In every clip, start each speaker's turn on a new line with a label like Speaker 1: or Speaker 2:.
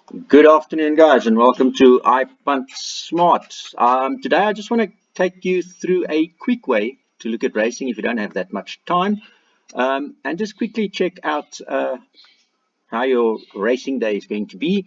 Speaker 1: Good afternoon, guys, and welcome to iPunt Smart. Today, I just want to take you through a quick way to look at racing if you don't have that much time, and just quickly check out how your racing day is going to be.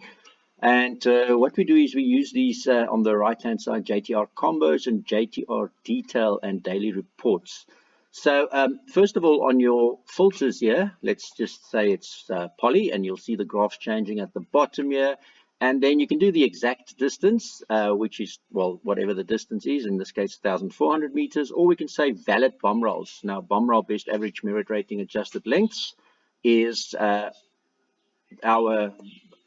Speaker 1: And what we do is we use these on the right-hand side, JTR combos and JTR detail and daily reports. So first of all, on your filters here, let's just say it's poly, and you'll see the graphs changing at the bottom here. And then you can do the exact distance, which is, well, whatever the distance is, in this case, 1,400 meters, or we can say valid bomb rolls. Now, bomb roll best average merit rating adjusted lengths is our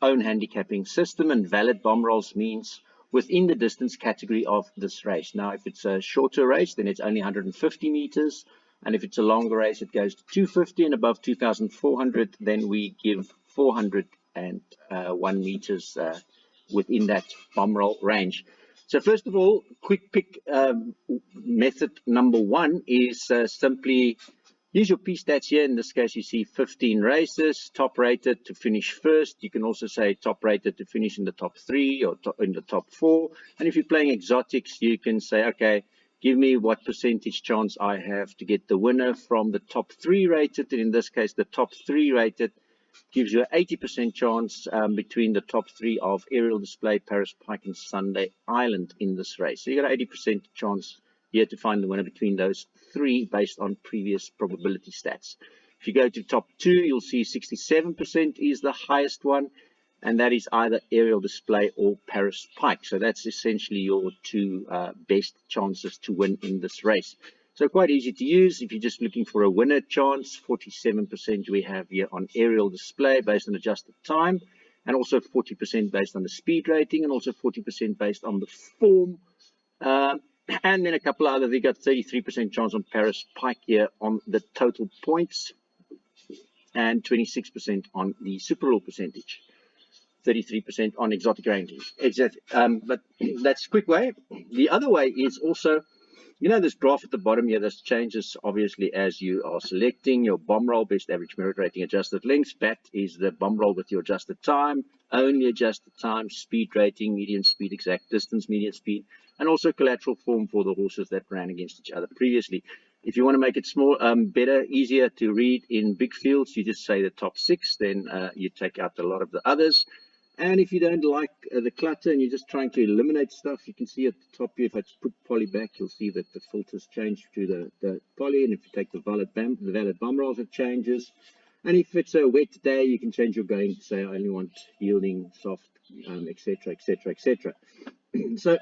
Speaker 1: own handicapping system, and valid bomb rolls means within the distance category of this race. Now, if it's a shorter race, then it's only 150 meters, and if it's a longer race, it goes to 250, and above 2,400, then we give 401 meters within that bomb roll range. So first of all, quick pick method number one is simply use your P stats here. In this case, you see 15 races, top rated to finish first. You can also say top rated to finish in the top three or in the top four. And if you're playing exotics, you can say, okay, give me what percentage chance I have to get the winner from the top three rated. And in this case, the top three rated gives you an 80% chance between the top three of Aerial Display, Paris Pike, and Sunday Island in this race. So you got an 80% chance here to find the winner between those three based on previous probability stats. If you go to top two, you'll see 67% is the highest one, and that is either Aerial Display or Paris Pike. So that's essentially your two best chances to win in this race. So quite easy to use. If you're just looking for a winner chance, 47% we have here on Aerial Display based on adjusted time, and also 40% based on the speed rating, and also 40% based on the form. And then a couple of others. We got 33% chance on Paris Pike here on the total points, and 26% on the super rule percentage, 33% on exotic rankings. Exactly. But that's a quick way. The other way is also, you know, this graph at the bottom here, this changes obviously as you are selecting your bomb roll, best average merit rating, adjusted lengths. BAT is the bomb roll with your adjusted time, only adjusted time, speed rating, median speed, exact distance, median speed, and also collateral form for the horses that ran against each other previously. If you want to make it small, better, easier to read in big fields, you just say the top six, then you take out a lot of the others. And if you don't like the clutter and you're just trying to eliminate stuff, you can see at the top here, if I just put poly back, you'll see that the filters change to the poly. And if you take the valid bomb rolls, it changes. And if it's a wet day, you can change your going to say, I only want yielding, soft, etc., etc., etc. So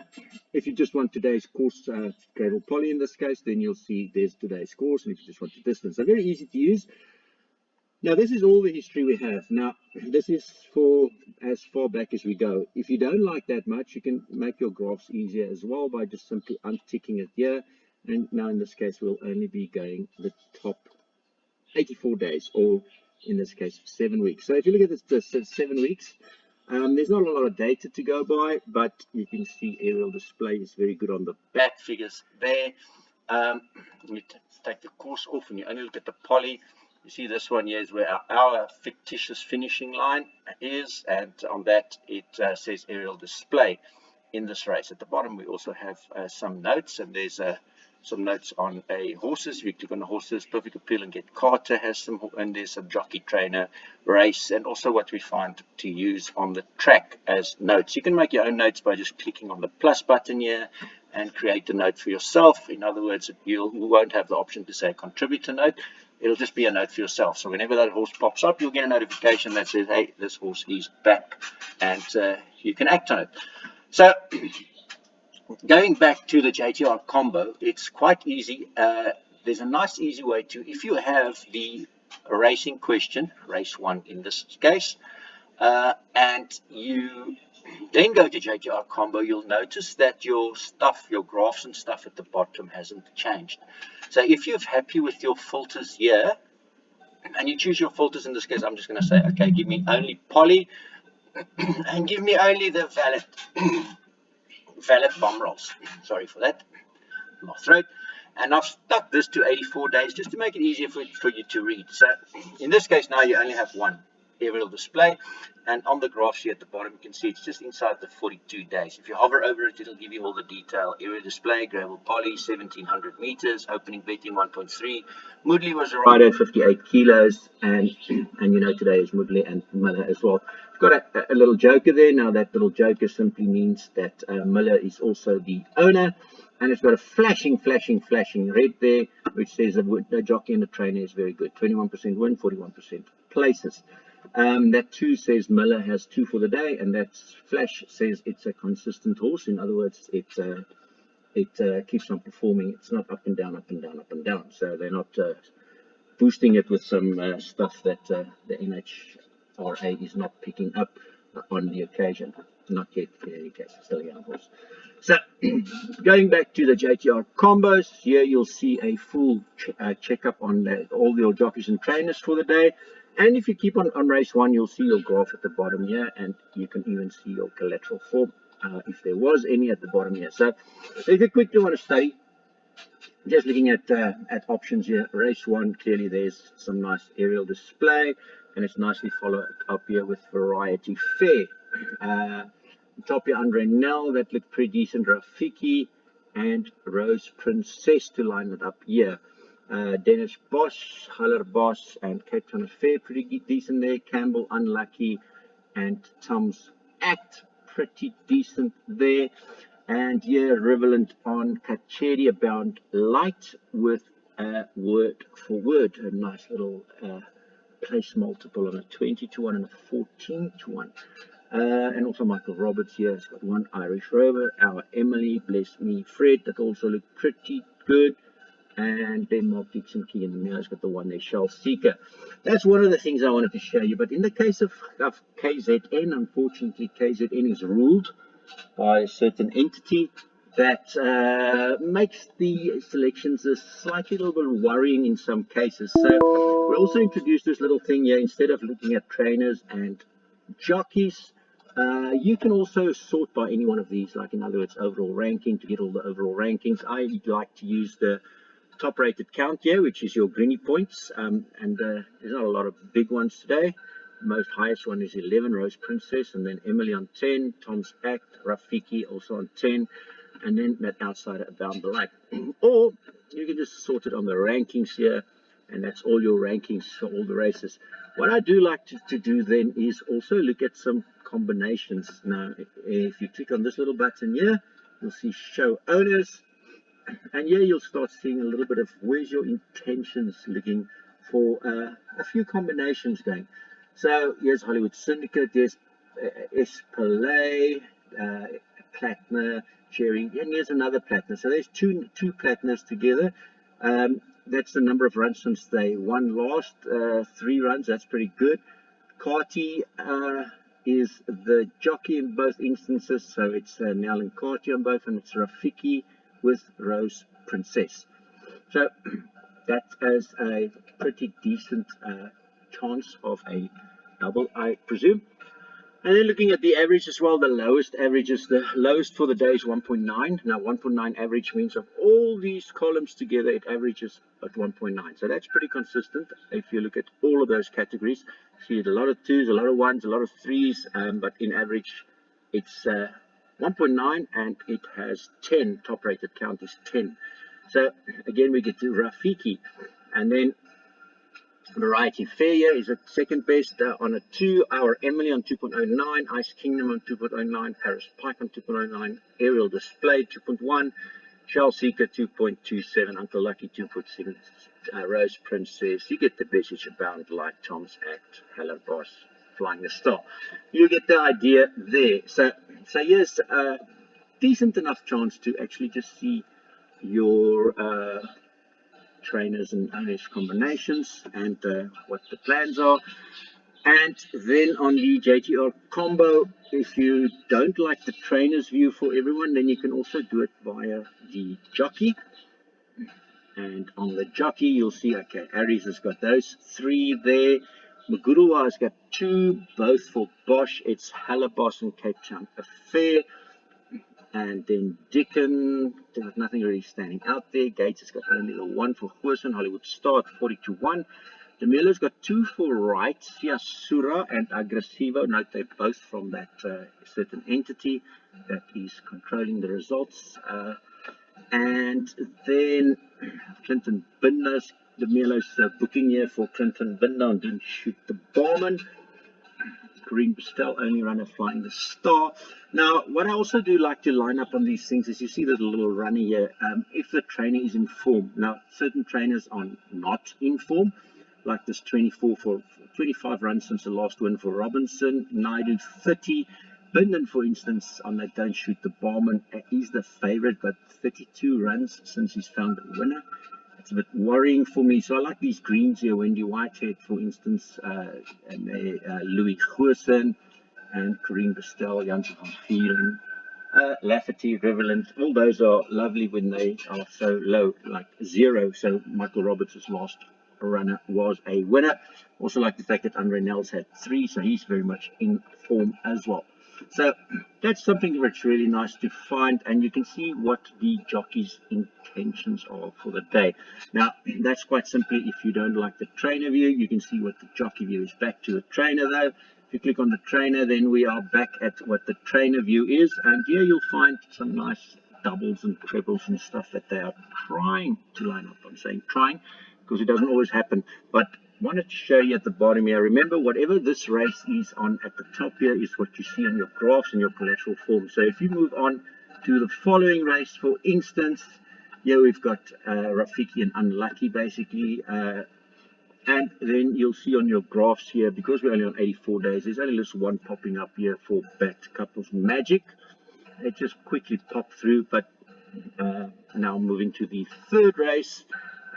Speaker 1: if you just want today's course, Greyville poly in this case, then you'll see there's today's course. And if you just want the distance, so very easy to use. Now, this is all the history we have. Now, this is for as far back as we go. If you don't like that much, you can make your graphs easier as well by just simply unticking it here. And now, in this case, we'll only be going the top 84 days, or in this case, 7 weeks. So if you look at this 7 weeks, there's not a lot of data to go by, but you can see Aerial Display is very good on the back figures there. You take the course off and you only look at the poly. You see this one here is where our fictitious finishing line is, and on that it says Aerial Display in this race. At the bottom we also have some notes, and there's some notes on horses. If you click on the horses, Perfect Appeal and Get Carter has some, and there's some jockey trainer race, and also what we find to use on the track as notes. You can make your own notes by just clicking on the plus button here and create a note for yourself. In other words, you won't have the option to say contributor note. It'll just be a note for yourself. So whenever that horse pops up, you'll get a notification that says, hey, this horse is back, and you can act on it. So going back to the JTR combo, it's quite easy. There's a nice easy way to, if you have the racing question, race one in this case, and you then go to JTR combo, you'll notice that your stuff, your graphs and stuff at the bottom hasn't changed. So if you're happy with your filters here, and you choose your filters, in this case, I'm just going to say, okay, give me only poly, and give me only the valid bomb rolls. Sorry for that, my throat. And I've stuck this to 84 days just to make it easier for you to read. So in this case now you only have one aerial display. And on the graphs here at the bottom, you can see it's just inside the 42 days. If you hover over it, it'll give you all the detail. Aerial display, Greyville Poly, 1700 meters, opening betting 1.3. Moodley was a rider at 58 kilos, and today is Moodley and Miller as well. Got a little joker there. Now that little joker simply means that Miller is also the owner, and it's got a flashing red there, which says the jockey and the trainer is very good. 21% win, 41% places. That 2 says Miller has 2 for the day, and that flash says it's a consistent horse. In other words, it keeps on performing. It's not up and down, up and down, up and down. So they're not boosting it with some stuff that the NHRA is not picking up on the occasion. Not yet, in any case, still a young horse. So, going back to the JTR combos, here you'll see a full checkup on all your jockeys and trainers for the day. And if you keep on race 1, you'll see your graph at the bottom here, and you can even see your collateral form, if there was any, at the bottom here. So, if you quickly want to study, just looking at options here, race 1, clearly there's some nice aerial display, and it's nicely followed up here with Variety Fair. Top here, Andre Nell, that looked pretty decent. Rafiki and Rose Princess to line it up here. Dennis Bosch, Haller Bosch, and Cape Town Affair, pretty decent there. Campbell, Unlucky, and Tom's Act, pretty decent there. And here, Riverland on Kacheria Bound Light with word for word. A nice little place multiple on a 20 to 1 and a 14 to 1. And also Michael Roberts here has got 1 Irish Rover. Our Emily, Bless Me Fred, that also looked pretty good. And then Mark Dixon Key in the middle has got the 1 there, Shell Seeker. That's one of the things I wanted to show you. But in the case of KZN, unfortunately, KZN is ruled by a certain entity that makes the selections a slightly little bit worrying in some cases. So we also introduced this little thing here. Instead of looking at trainers and jockeys, you can also sort by any one of these, like in other words, overall ranking, to get all the overall rankings. I like to use the top rated count here, which is your Greeny points, and there's not a lot of big ones today. The most highest one is 11, Rose Princess, and then Emily on 10, Tom's Act, Rafiki also on 10, and then that outsider down the line. Or you can just sort it on the rankings here, and that's all your rankings for all the races. What I do like to do then is also look at some combinations. Now, if you click on this little button here, you'll see Show Owners, and here you'll start seeing a little bit of where's your intentions looking for a few combinations going. So here's Hollywood Syndicate, there's Espalay, Platinum, Cherry, and here's another Platinum. So there's two Platinums together. That's the number of runs since they won last, 3 runs. That's pretty good. Carty is the jockey in both instances, so it's Nell and Carty on both, and it's Rafiki with Rose Princess. So that is a pretty decent chance of a double, I presume. And then looking at the average as well, the lowest for the day is 1.9. Now 1.9 average means of all these columns together, it averages at 1.9. So that's pretty consistent. If you look at all of those categories, see a lot of 2s, a lot of 1s, a lot of 3s, but in average it's 1.9, and it has 10. Top rated count is 10. So again, we get to Rafiki, and then Variety Fair here is at second best on a 2. Our Emily on 2.09, Ice Kingdom on 2.09, Paris Pike on 2.09, Aerial Display 2.1, Shell Seeker 2.27, Uncle Lucky 2.7, Rose Princess. You get the message about like Tom's Act, Hello Boss, Flying the Star. You get the idea there. So here's a decent enough chance to actually just see your trainers and owners combinations and what the plans are. And then on the JTR combo, if you don't like the trainer's view for everyone, then you can also do it via the jockey. And on the jockey, you'll see, okay, Aries has got those 3 there. Magurua has got 2, both for Bosch. It's Halabos and Cape Town Affair. And then Dickon, there's nothing really standing out there. Gates has got only the 1 for Goosen, Hollywood Star at 40 to 1. Milo's got 2 for right, Fiasura and Aggressivo. Note they're both from that certain entity that is controlling the results. And then Clinton Binder's, Milo's booking here for Clinton Binder and didn't shoot the Barman. Green Bestel, only runner flying the star. Now, what I also do like to line up on these things is you see the little runner here. If the trainer is in form, now certain trainers are not in form, like this 25 runs since the last win for Robinson, Naidu 30. Binden, for instance, on that Don't Shoot the Barman, he's the favorite, but 32 runs since he's found a winner. It's a bit worrying for me. So I like these greens here. Wendy Whitehead, for instance, and Louis Goosen and Kareem Bestel, Janssen van Vieren, Lafferty, Riverland. All those are lovely when they are so low, like 0. So Michael Roberts' last runner was a winner. Also like the fact that Andre Nels had 3, so he's very much in form as well. So that's something that's really nice to find, and you can see what the jockey's intentions are for the day. Now, that's quite simply, if you don't like the trainer view, you can see what the jockey view is. Back to the trainer though. If you click on the trainer, then we are back at what the trainer view is, and here you'll find some nice doubles and trebles and stuff that they are trying to line up. I'm saying trying because it doesn't always happen, but wanted to show you at the bottom here. Remember, whatever this race is on at the top here is what you see on your graphs and your collateral form. So if you move on to the following race, for instance, here we've got Rafiki and Unlucky basically, and then you'll see on your graphs here, because we're only on 84 days, there's only just one popping up here for Bat Couples Magic. It just quickly popped through, but now moving to the third race.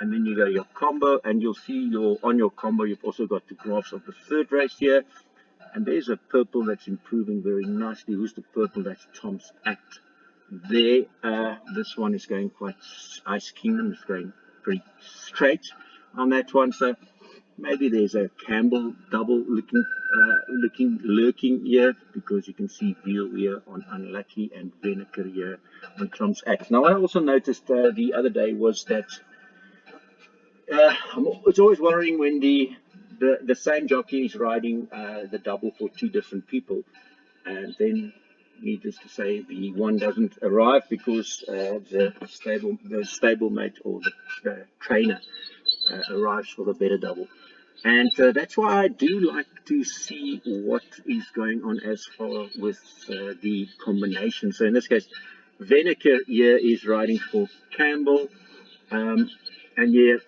Speaker 1: And then you go your combo, and you'll see on your combo you've also got the graphs of the third race here. And there's a purple that's improving very nicely. Who's the purple? That's Tom's Act. There, this one is going quite, Ice Kingdom is going pretty straight on that one. So maybe there's a Campbell double lurking here, because you can see Veal here on Unlucky and Veneker here on Tom's Act. Now, what I also noticed the other day was that it's always worrying when the same jockey is riding the double for 2 different people, and then needless to say the one doesn't arrive because the stablemate or the trainer arrives for the better double. And that's why I do like to see what is going on as far with the combination. So in this case, Veneker here is riding for Campbell, and here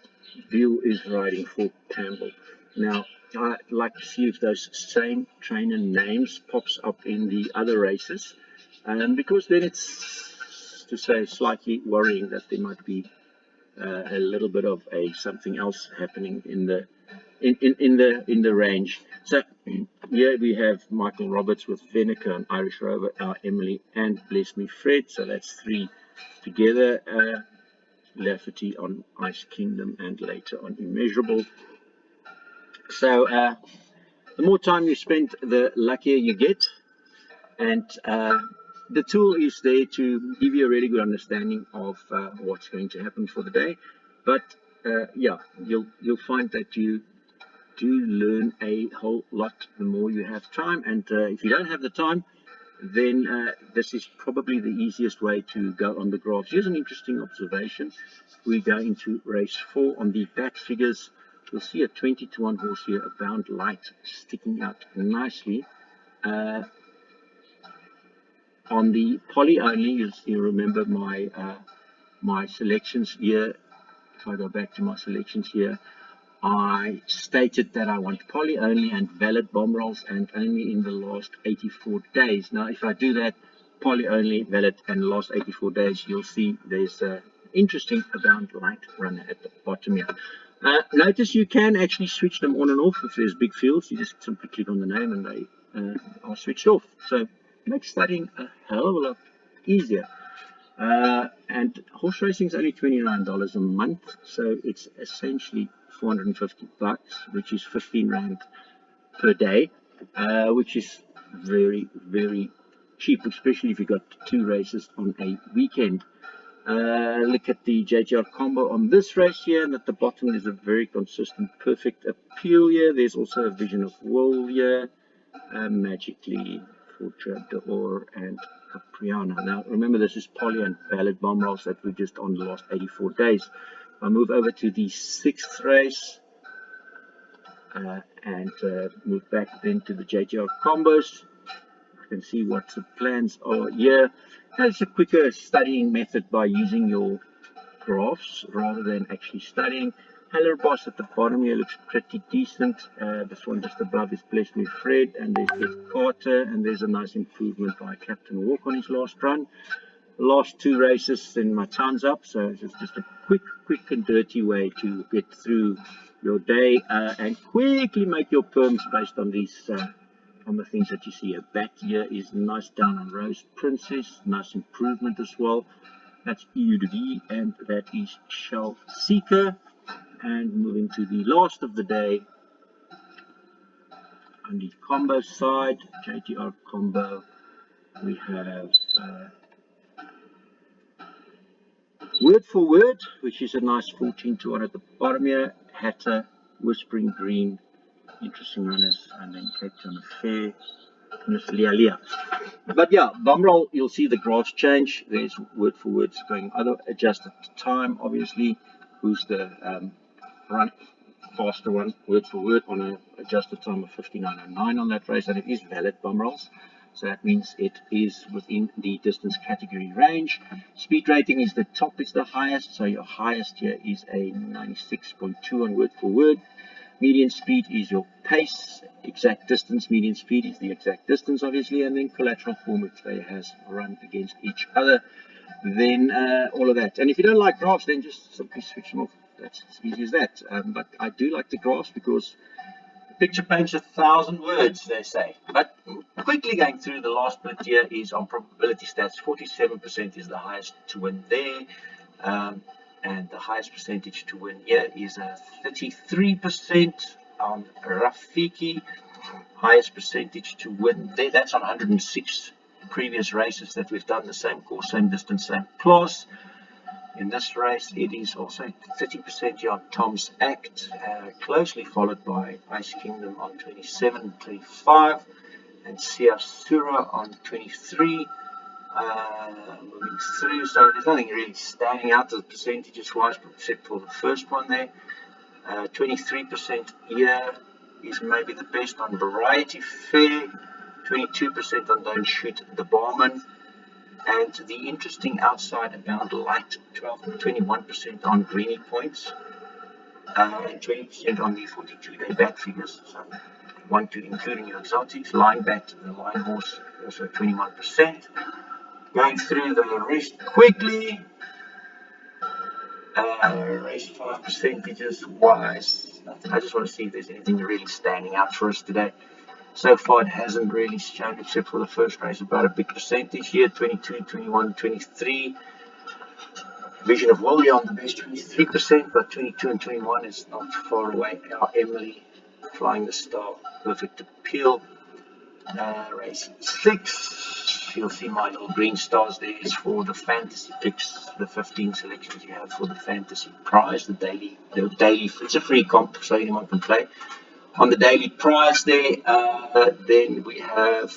Speaker 1: Veal is riding for Campbell. Now, I'd like to see if those same trainer names pops up in the other races, because then it's, to say, slightly worrying that there might be a little bit of something else happening in the range. So here we have Michael Roberts with Veneker and Irish Rover, Emily and Bless Me Fred. So that's 3 together. Lafferty on Ice Kingdom and later on Immeasurable. So the more time you spend, the luckier you get, and the tool is there to give you a really good understanding of what's going to happen for the day. But yeah, you'll find that you do learn a whole lot the more you have time, and if you don't have the time, then this is probably the easiest way to go on the graphs. Here's an interesting observation. We go into race 4 on the back figures. You'll see a 20-to-1 horse here, a Bound Light, sticking out nicely. On the poly only, you remember my selections here. If I go back to my selections here, I stated that I want poly only and valid bomb rolls, and only in the last 84 days. Now, if I do that, poly only, valid, and last 84 days, you'll see there's an interesting Bound Light runner at the bottom here. Notice you can actually switch them on and off if there's big fields. You just simply click on the name and they are switched off. So it makes studying a hell of a lot easier. And horse racing is only $29 a month, so it's essentially $450, which is 15 Rand per day, which is very, very cheap, especially if you've got 2 races on a weekend. Look at the JGR combo on this race here, and at the bottom there's a very consistent, perfect appeal here. There's also a Vision of Wool here, Magically, Fortune d'Or, and Capriana. Now, remember, this is poly and valid bomb rolls that we're just on the last 84 days. I'll move over to the 6th race and move back then to the JGR combos. You can see what the plans are here. It's a quicker studying method by using your graphs rather than actually studying. Heller Boss at the bottom here looks pretty decent. This one just above is Bless Me Fred, and there's Ed Carter, and there's a nice improvement by Captain Walk on his last run. Last 2 races, then my time's up. So it's just a quick and dirty way to get through your day and quickly make your perms based on these on the things that you see here. Back here is nice down on Rose Princess, nice improvement as well. That's EU to V, and that is Shell Seeker. And moving to the last of the day, on the combo side, JTR combo, we have Word for Word, which is a nice 14 to 1 at the bottom here. Hatter, Whispering Green, interesting runners, and then Cape Town Affair, Miss Lia. But yeah, bomb roll, you'll see the graphs change. There's Word for Words going other adjusted time, obviously. Who's the run faster one, Word for Word, on an adjusted time of 59.09 on that race, and it is valid bomb rolls. So that means it is within the distance category range. Speed rating is the top, is the highest. So your highest here is a 96.2 on Word for Word. Median speed is your pace. Exact distance, median speed is the exact distance, obviously. And then collateral form, which they has run against each other. Then all of that. And if you don't like graphs, then just simply switch them off. That's as easy as that. But I do like the graphs because picture paints 1,000 words, they say. But quickly going through the last bit here is on probability stats. 47% is the highest to win there. And the highest percentage to win here is 33% on Rafiki. Highest percentage to win there. That's on 106 previous races that we've done the same course, same distance, same class. In this race, it is also 30% here on Tom's Act, closely followed by Ice Kingdom on 27 and 25, and Siasura on 23. Moving through, so there's nothing really standing out as percentages wise, except for the first one there. 23% here is maybe the best on Variety Fair, 22% on Don't Shoot the Barman. And the interesting outside about light, 21% on Greeny Points, and 20% on the 42-day bat figures. So 1-2, including your exotics. Line bat, the line horse, also 21%. Going through the rest quickly. Race 5 percentages wise. I just want to see if there's anything really standing out for us today. So far, it hasn't really shown, except for the first race, about a big percentage here, 22, 21, 23. Vision of Wally on the best, 23%, but 22 and 21 is not far away. Our Emily, Flying the Star, Perfect Appeal. Race 6, you'll see my little green stars there is for the fantasy picks, the 15 selections you have for the fantasy prize, the daily, it's a free comp, so anyone can play. On the daily prize there, then we have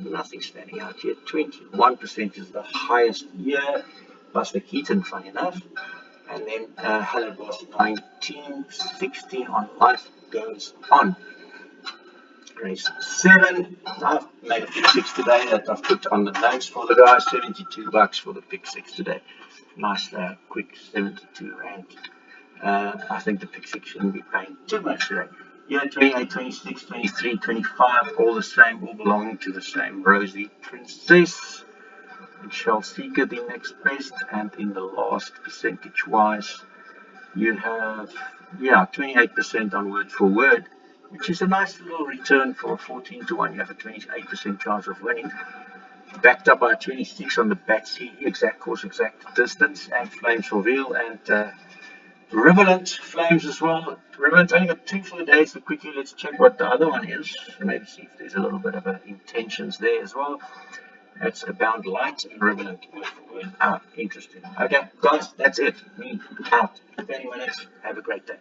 Speaker 1: nothing standing out here. 21% is the highest here, plus the Keaton, funny enough. And then Heller Boss 19, 16 on Life Goes On. Race 7, I've made a pick 6 today that I've put on the notes for the guys. $72 for the pick 6 today. Nice, quick 72 rand. I think the pick 6 shouldn't be paying too much today. Yeah, 28, 26, 23, 25, all the same, all belonging to the same Rosie Princess. And Shell Seeker the next best, and in the last percentage wise, you have 28% on Word for Word, which is a nice little return for 14 to 1. You have a 28% chance of winning. Backed up by 26 on the Batsy, exact course, exact distance, and Flames Reveal, and Riverland Flames as well. Riverland only got 2 full days, so quickly let's check what the other one is. Maybe see if there's a little bit of intentions there as well. That's Abound Light and Riverland went out. Interesting. Okay, guys, that's it. Me out. 20 minutes. Have a great day.